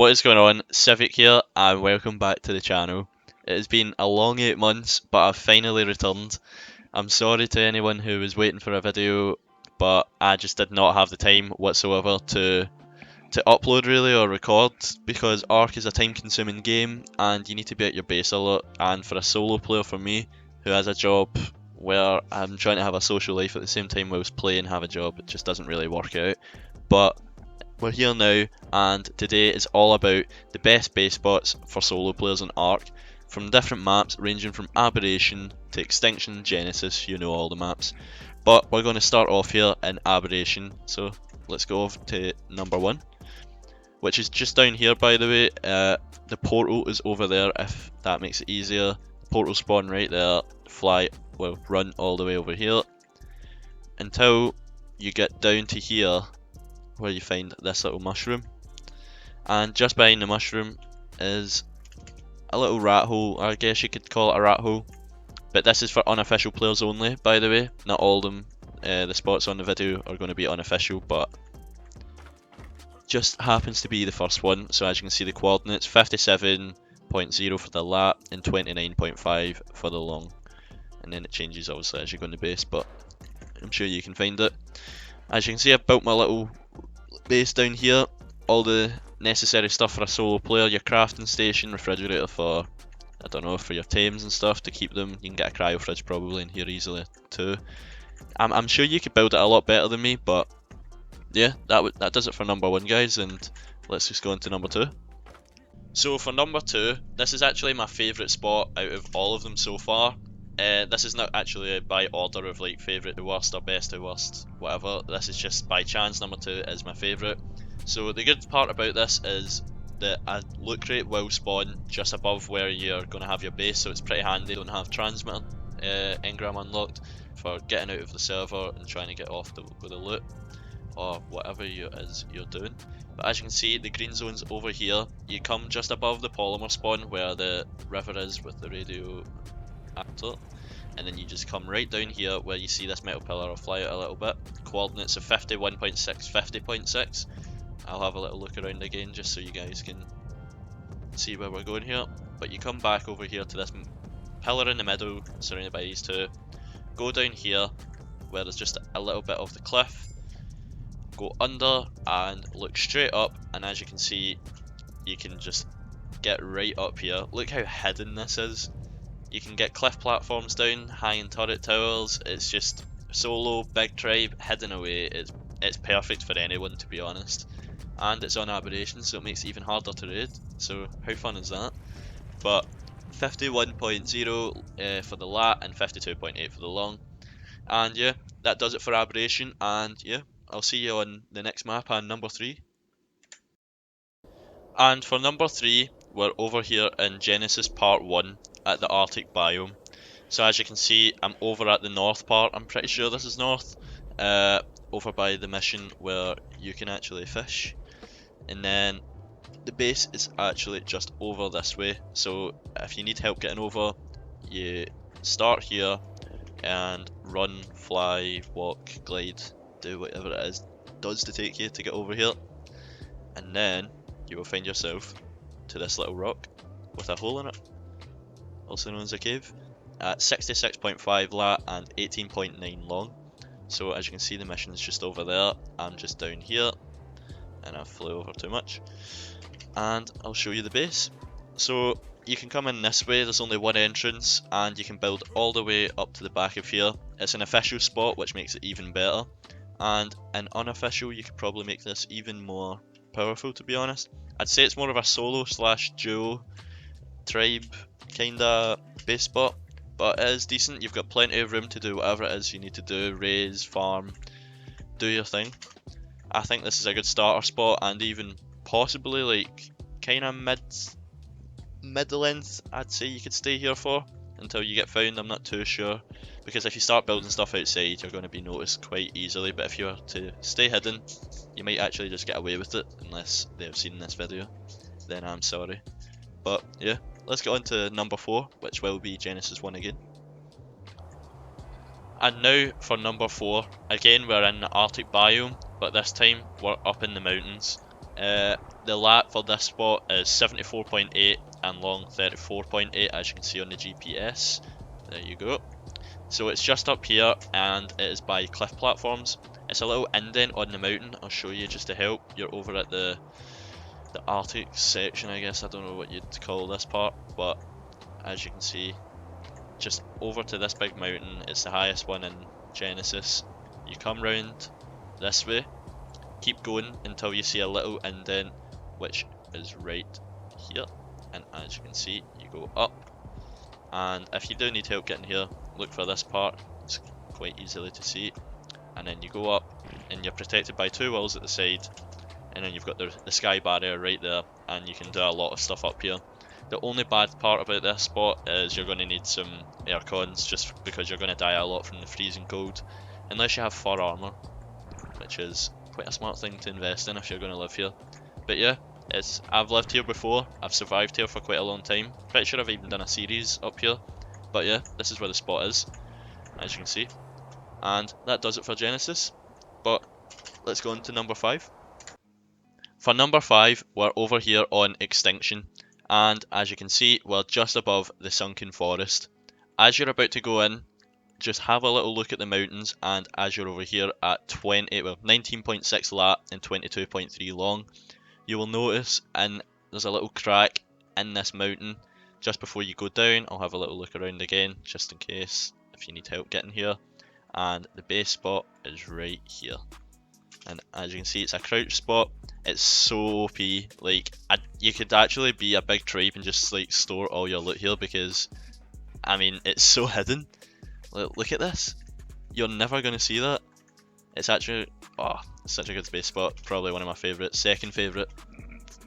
What is going on? Civic here, and welcome back to the channel. It has been a long 8 months, but I've finally returned. I'm sorry to anyone who was waiting for a video, but I just did not have the time whatsoever to upload really or record, because ARK is a time consuming game and you need to be at your base a lot, and for a solo player for me, who has a job where I'm trying to have a social life at the same time whilst playing have a job, it just doesn't really work out. But we're here now, and today is all about the best base spots for solo players in ARK, from different maps ranging from Aberration to Extinction, Genesis, you know all the maps. But we're going to start off here in Aberration, so let's go over to number 1, which is just down here by the way. The portal is over there if that makes it easier. The portal spawn right there, run all the way over here until you get down to here, where you find this little mushroom, and just behind the mushroom is a little rat hole. I guess you could call it a rat hole, but this is for unofficial players only, by the way. Not all of them, the spots on the video are going to be unofficial, but just happens to be the first one. So as you can see, the coordinates 57.0 for the lat and 29.5 for the long, and then it changes obviously as you go in the base, but I'm sure you can find it. As you can see, I've built my little base down here, all the necessary stuff for a solo player: your crafting station, refrigerator for, I don't know, for your tames and stuff to keep them. You can get a cryo fridge probably in here easily too. I'm sure you could build it a lot better than me, but yeah, that does it for number 1, guys, and let's just go into number 2. So for number 2, this is actually my favourite spot out of all of them so far. This is not actually by order of like favourite to worst or best to worst, whatever. This is just by chance number 2 is my favourite. So the good part about this is that a loot crate will spawn just above where you're going to have your base, so it's pretty handy. You don't have transmitter engram unlocked for getting out of the server and trying to get off with the loot or whatever you're doing. But as you can see, the green zone's over here. You come just above the polymer spawn where the river is with the radio actor, and then you just come right down here where you see this metal pillar. I'll fly it a little bit. Coordinates of 51.6, 50.6. I'll have a little look around again just so you guys can see where we're going here. But you come back over here to this pillar in the middle surrounded by these two. Go down here where there's just a little bit of the cliff. Go under and look straight up, and as you can see, you can just get right up here. Look how hidden this is. You can get cliff platforms down, hanging turret towers. It's just solo, big tribe, hidden away. It's perfect for anyone, to be honest. And it's on Aberration, so it makes it even harder to raid. So how fun is that? But 51.0 for the lat and 52.8 for the long. And yeah, that does it for Aberration. And yeah, I'll see you on the next map and number 3. And for number 3, we're over here in Genesis Part 1 at the Arctic biome. So as you can see, I'm over at the north part. I'm pretty sure this is north. Over by the mission where you can actually fish. And then the base is actually just over this way. So if you need help getting over, you start here and run, fly, walk, glide, do whatever it does to take you to get over here. And then you will find yourself to this little rock with a hole in it, also known as a cave, at 66.5 lat and 18.9 long. So as you can see, the mission is just over there. I'm just down here, and I flew over too much, and I'll show you the base. So you can come in this way. There's only one entrance, and you can build all the way up to the back of here. It's an official spot, which makes it even better, and an unofficial, you could probably make this even more powerful, to be honest. I'd say it's more of a solo slash duo tribe kinda base spot, but it is decent. You've got plenty of room to do whatever it is you need to do: raise, farm, do your thing. I think this is a good starter spot, and even possibly like kinda mid length, I'd say you could stay here for until you get found. I'm not too sure, because if you start building stuff outside, you're going to be noticed quite easily. But if you were to stay hidden, you might actually just get away with it, unless they've seen this video. Then I'm sorry. But yeah, let's get on to number 4, which will be Genesis 1 again. And now for number 4, again we're in the Arctic biome, but this time we're up in the mountains. The lat for this spot is 74.8 and long 34.8, as you can see on the GPS. There you go. So it's just up here, and it is by cliff platforms. It's a little indent on the mountain. I'll show you just to help. You're over at the Arctic section, I guess. I don't know what you'd call this part, but as you can see, just over to this big mountain. It's the highest one in Genesis. You come round this way, keep going until you see a little indent, which is right here. And as you can see, you go up. And if you do need help getting here, look for this part. It's quite easily to see. And then you go up, and you're protected by two walls at the side. And then you've got the sky barrier right there, and you can do a lot of stuff up here. The only bad part about this spot is you're going to need some aircons, just because you're going to die a lot from the freezing cold, unless you have fur armor, which is quite a smart thing to invest in if you're going to live here. But yeah, I've lived here before, I've survived here for quite a long time. Pretty sure I've even done a series up here. But yeah, this is where the spot is, as you can see. And that does it for Genesis. But let's go on to number 5. For number 5, we're over here on Extinction, and as you can see, we're just above the Sunken Forest. As you're about to go in, just have a little look at the mountains, and as you're over here at 19.6 lat and 22.3 long, you will notice there's a little crack in this mountain just before you go down. I'll have a little look around again, just in case if you need help getting here. And the base spot is right here. And as you can see, it's a crouch spot. It's so OP. Like, you could actually be a big tribe and just like store all your loot here, because I mean, it's so hidden. Look at this. You're never gonna see that. It's actually, it's such a good space spot. Probably one of my favourites. Second favourite.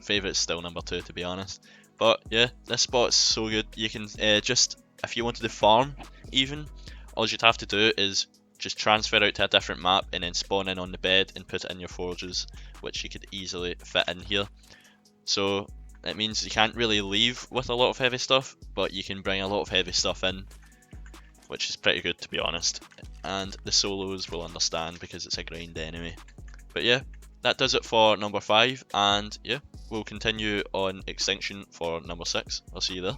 Favourite's still number 2, to be honest. But yeah, this spot's so good. You can just, if you wanted to farm even, all you'd have to do is just transfer out to a different map and then spawn in on the bed and put it in your forges, which you could easily fit in here. So it means you can't really leave with a lot of heavy stuff, but you can bring a lot of heavy stuff in, which is pretty good, to be honest. And the solos will understand because it's a grind anyway. But yeah, that does it for number 5, and yeah, we'll continue on Extinction for number 6. I'll see you there.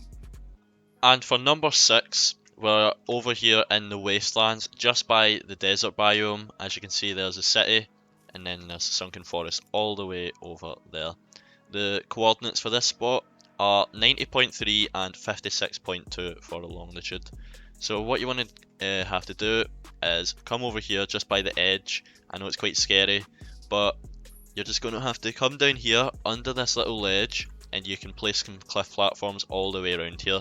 And for number 6, we're over here in the wastelands, just by the desert biome. As you can see, there's a city, and then there's a sunken forest all the way over there. The coordinates for this spot are 90.3 and 56.2 for the longitude. So what you want to have to do is come over here just by the edge. I know it's quite scary, but you're just going to have to come down here under this little ledge, and you can place some cliff platforms all the way around here.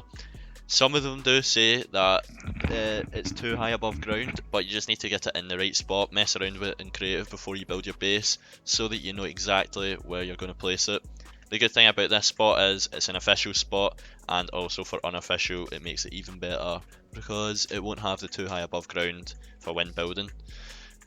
Some of them do say that it's too high above ground, but you just need to get it in the right spot, mess around with it in creative before you build your base, so that you know exactly where you're going to place it. The good thing about this spot is it's an official spot, and also for unofficial it makes it even better, because it won't have the too high above ground for when building.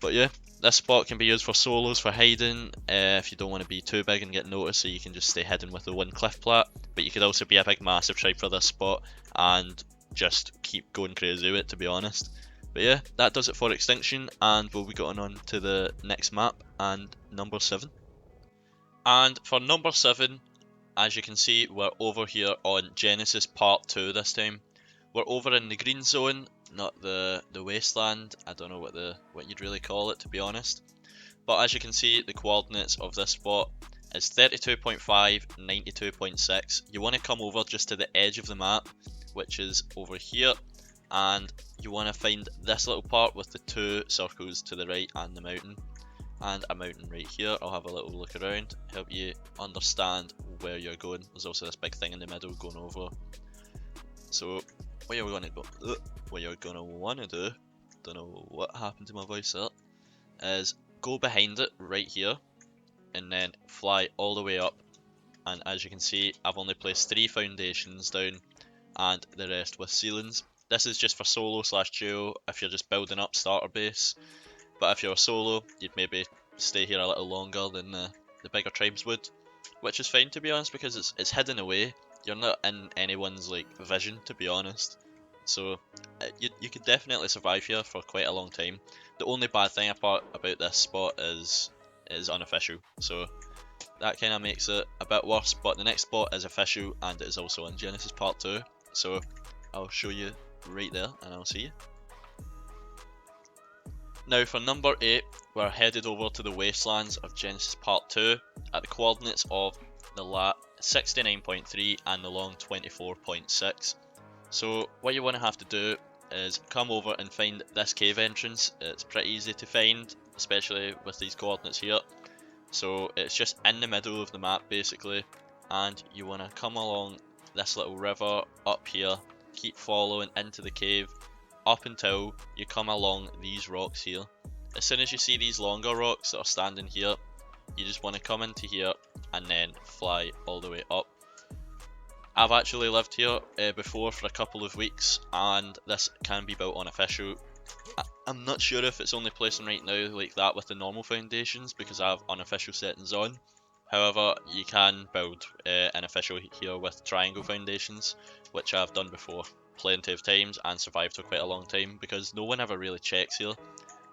But yeah, this spot can be used for solos, for hiding, if you don't want to be too big and get noticed, so you can just stay hidden with the one cliff plat. But you could also be a big massive tribe for this spot and just keep going crazy with it, to be honest. But yeah, that does it for Extinction, and we'll be going on to the next map, and number 7. And for number 7, as you can see, we're over here on Genesis Part 2 this time. We're over in the green zone, not the wasteland. I don't know what you'd really call it, to be honest. But as you can see, the coordinates of this spot is 32.5, 92.6. You want to come over just to the edge of the map, which is over here, and you want to find this little part with the 2 circles to the right and the mountain, and a mountain right here. I'll have a little look around, help you understand where you're going. There's also this big thing in the middle going over. So what you're going to want to do, don't know what happened to my voice there, is go behind it right here and then fly all the way up. And as you can see, I've only placed 3 foundations down and the rest with ceilings. This is just for solo / duo if you're just building up starter base, but if you're a solo, you'd maybe stay here a little longer than the bigger tribes would, which is fine, to be honest, because it's hidden away. You're not in anyone's like vision, to be honest. So you could definitely survive here for quite a long time. The only bad thing about this spot is unofficial. So that kind of makes it a bit worse, but the next spot is official and it is also in Genesis Part 2, so I'll show you right there and I'll see you. Now for number 8, we're headed over to the wastelands of Genesis Part 2 at the coordinates of the lat 69.3 and the long 24.6. So what you want to have to do is come over and find this cave entrance. It's pretty easy to find, especially with these coordinates here. So it's just in the middle of the map basically, and you want to come along this little river up here, keep following into the cave up until you come along these rocks here. As soon as you see these longer rocks that are standing here, you just want to come into here and then fly all the way up. I've actually lived here before for a couple of weeks, and this can be built on official. I'm not sure if it's only placing right now like that with the normal foundations because I have unofficial settings on. However, you can build an official here with triangle foundations, which I've done before plenty of times and survived for quite a long time because no one ever really checks here.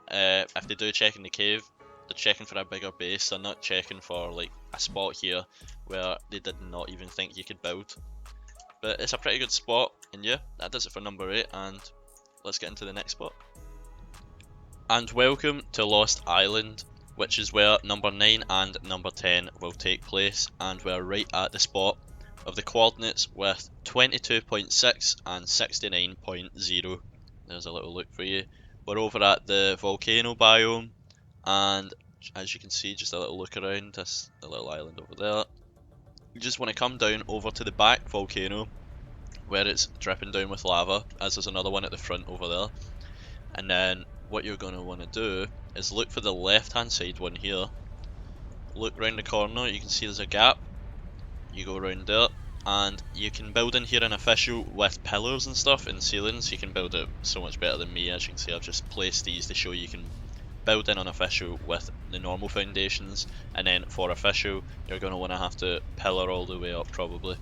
If they do check in the cave, they're checking for a bigger base, they're not checking for like a spot here where they did not even think you could build. But it's a pretty good spot, and yeah, that does it for number 8, and let's get into the next spot. And welcome to Lost Island, which is where number 9 and number 10 will take place, and we're right at the spot of the coordinates with 22.6 and 69.0. There's a little look for you. We're over at the volcano biome, and as you can see, just a little look around this little island over there. You just want to come down over to the back volcano where it's dripping down with lava, as there's another one at the front over there. And then what you're going to want to do is look for the left hand side one here. Look round the corner, you can see there's a gap. You go around there, and you can build in here an official with pillars and stuff in ceilings. You can build it so much better than me. As you can see, I've just placed these to show you can build in unofficial with the normal foundations, and then for official you're going to want to have to pillar all the way up probably.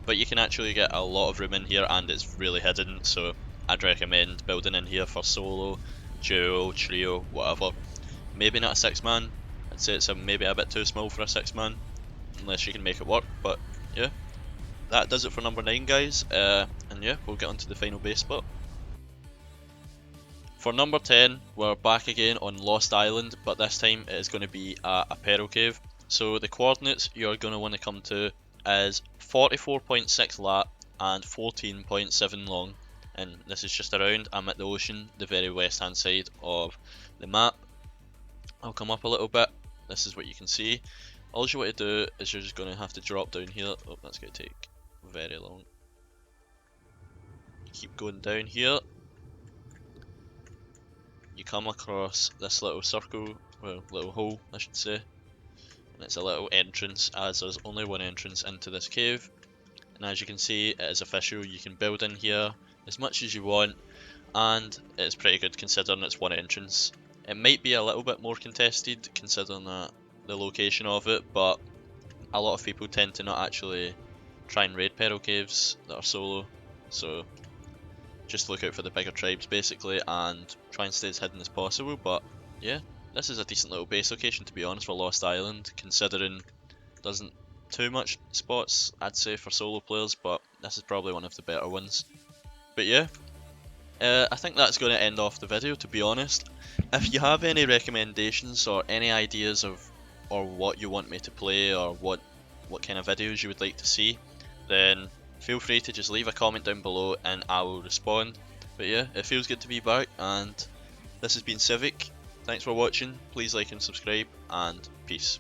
But you can actually get a lot of room in here and it's really hidden, so I'd recommend building in here for solo, duo, trio, whatever. Maybe not a 6-man, I'd say it's maybe a bit too small for a 6-man, unless you can make it work. But yeah, that does it for number 9 guys, and yeah, we'll get on to the final base spot. For number 10, we're back again on Lost Island, but this time it is going to be at Apparel Cave. So the coordinates you're going to want to come to is 44.6 lat and 14.7 long, and this is just around. I'm at the ocean, the very west hand side of the map. I'll come up a little bit, this is what you can see. All you want to do is you're just going to have to drop down here. Oh, that's going to take very long. Keep going down here. You come across this little circle, well, little hole I should say, and it's a little entrance, as there's only one entrance into this cave. And as you can see, it is official, you can build in here as much as you want, and it's pretty good considering it's one entrance. It might be a little bit more contested considering that the location of it, but a lot of people tend to not actually try and raid Apparel Caves that are solo, so just look out for the bigger tribes basically and try and stay as hidden as possible. But yeah, this is a decent little base location to be honest for Lost Island, considering there isn't too much spots I'd say for solo players, but this is probably one of the better ones. But yeah, I think that's going to end off the video to be honest. If you have any recommendations or any ideas of or what you want me to play or what kind of videos you would like to see, then feel free to just leave a comment down below and I will respond. But yeah, it feels good to be back, and this has been Civic. Thanks for watching, please like and subscribe, and peace.